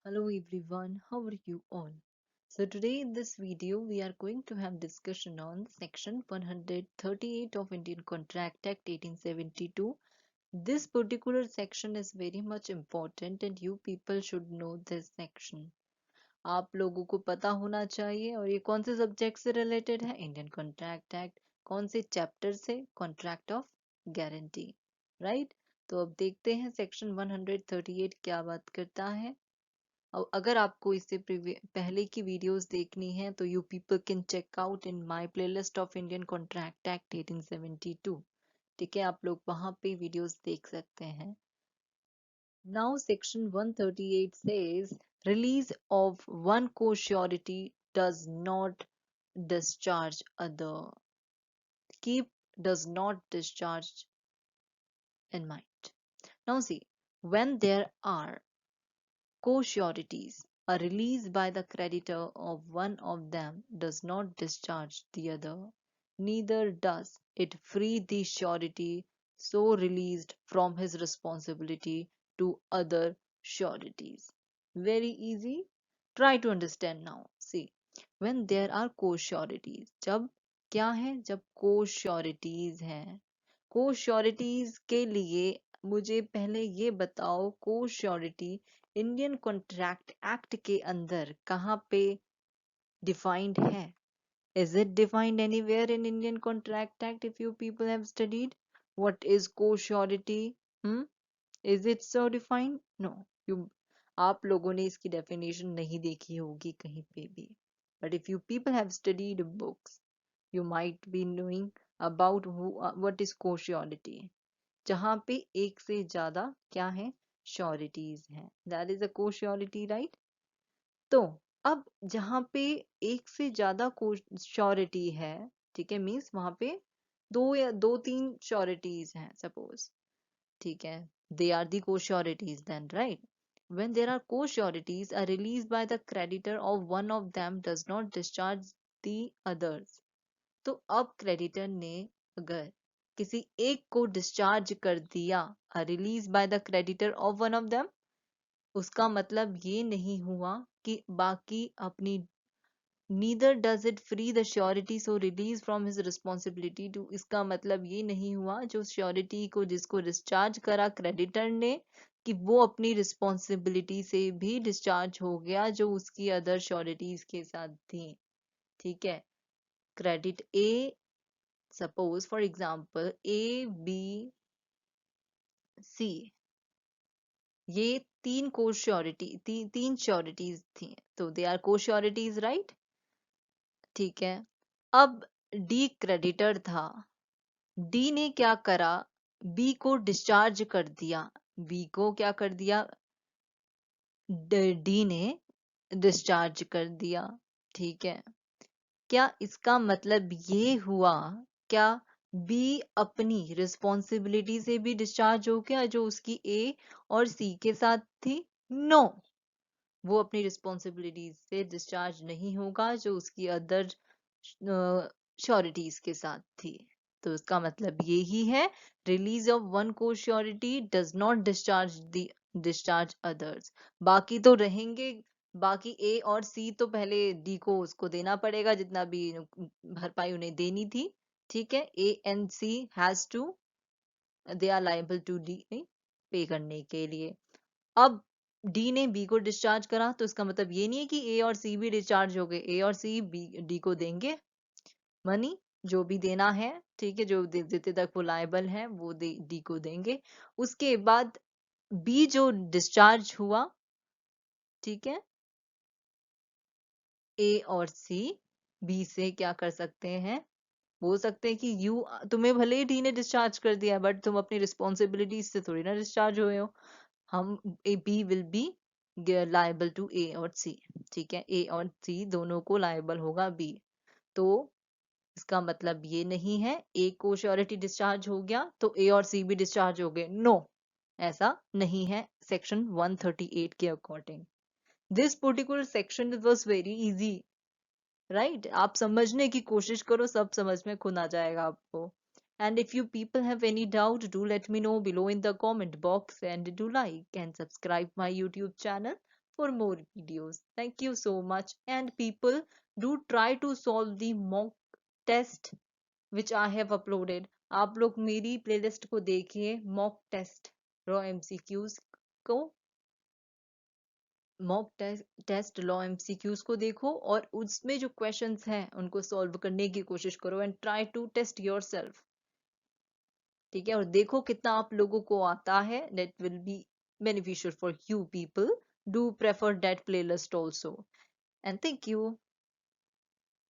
Hello everyone, how are you all? So today in this video we are going to have discussion on section 138 of Indian Contract Act 1872. This particular section is very much important and you people should know this section. आप लोगों को पता होना चाहिए और ये कौन से सब्जेक्ट से रिलेटेड है? Indian contract act. कौन से चैप्टर से? Contract of guarantee, right? तो अब देखते हैं सेक्शन 138 क्या बात करता है। अगर आपको इससे पहले की वीडियोस देखनी है तो you people can check out in my playlist of Indian contract act 1872। ठीक है, आप लोग वहां पे वीडियोस देख सकते हैं। Now section 138 says release of one co-surety does not discharge other. Keep does not discharge in mind. Now see, when there are co-sureties, a release by the creditor of one of them does not discharge the other, neither does it free the surety so released from his responsibility to other sureties. Very easy. Try to understand now. See, when there are co-sureties, जब क्या है? जब co-sureties हैं। co-sureties के लिए मुझे पहले ये बताओ, co-surety इंडियन कॉन्ट्रैक्ट एक्ट के अंदर कहाँ पे डिफाइंड है? Is it defined anywhere in Indian Contract Act? If you people have studied, what is co-surety? Is it so defined? No. आप लोगों ने इसकी definition नहीं देखी होगी कहीं पे भी. But if you people have studied books, you might be knowing about what is co-surety. जहाँ पे एक से ज्यादा क्या है? श्योरिटीज हैं. That is a co-surety, right? तो अब जहाँ पे एक से ज्यादा श्योरिटी है, ठीक है, मीन्स वहां पे दो या दो तीन श्योरिटीज हैं सपोज, ठीक है, they are the co-sureties then, right? When there are co-sureties, a release by the creditor of one of them does not discharge the others. तो अब क्रेडिटर ने अगर किसी एक को डिस्चार्ज कर दिया, a release by the creditor of one of them, उसका मतलब ये नहीं हुआ कि बाकी अपनी neither does it free the surety so release from his responsibility to, इसका मतलब ये नहीं हुआ जो श्योरिटी को जिसको डिस्चार्ज करा क्रेडिटर ने कि वो अपनी रिस्पॉन्सिबिलिटी से भी डिस्चार्ज हो गया जो उसकी अदर श्योरिटीज के साथ थी। ठीक है, credit A, suppose for example A B C, ये तीन को श्योरिटी तीन श्योरिटीज थी, तो they are co-sureties, right? ठीक है, अब डी क्रेडिटर था, डी ने क्या करा? बी को डिस्चार्ज कर दिया। बी को क्या कर दिया? डी ने डिस्चार्ज कर दिया। ठीक है, क्या इसका मतलब ये हुआ क्या बी अपनी रिस्पॉन्सिबिलिटी से भी डिस्चार्ज हो गया जो उसकी ए और सी के साथ थी? नो, वो अपनी रिस्पॉन्सिबिलिटी से डिस्चार्ज नहीं होगा जो उसकी अदर श्योरिटीज के साथ थी। तो इसका मतलब यही है, रिलीज ऑफ वन को surety does not discharge others. बाकी तो रहेंगे, बाकी ए और सी तो पहले डी को उसको देना पड़ेगा जितना भी भरपाई उन्हें देनी थी। ठीक है, A and C has to, they are liable to D pay करने के लिए। अब डी ने बी को डिस्चार्ज करा तो इसका मतलब ये नहीं है कि ए और सी भी डिस्चार्ज हो गए। ए और सी बी डी को देंगे मनी, जो भी देना है, ठीक है, जो देते तक वो लायबल है वो डी को देंगे। उसके बाद बी जो डिस्चार्ज हुआ, ठीक है, ए और सी बी से क्या कर सकते हैं? बोल सकते हैं कि यू, तुम्हें भले ही डी ने डिस्चार्ज कर दिया बट तुम अपनी रिस्पॉन्सिबिलिटी से थोड़ी ना डिस्चार्ज हुए हो। हम A B will be liable to A और सी। ठीक है, ए और सी दोनों को लायबल होगा बी। तो इसका मतलब ये नहीं है ए को श्योरिटी डिस्चार्ज हो गया तो ए और सी भी डिस्चार्ज हो गए। नो, ऐसा नहीं है सेक्शन 138 के according. This particular section was very easy, right? आप समझने की कोशिश करो, सब समझ में खुद आ जाएगा आपको। And if you people have any doubt, do let me know below in the comment box and do like and subscribe my YouTube channel for more videos. Thank you so much. And people, do try to solve the mock test which I have uploaded. आप लोग मेरी playlist को देखिए, mock test raw MCQs को, mock test law MCQs को देखो और उसमें जो क्वेश्चंस हैं उनको सॉल्व करने की कोशिश करो and try to test yourself. ठीक है, और देखो कितना आप लोगों को आता है. That will be beneficial for you people. Do prefer that playlist also. And thank you.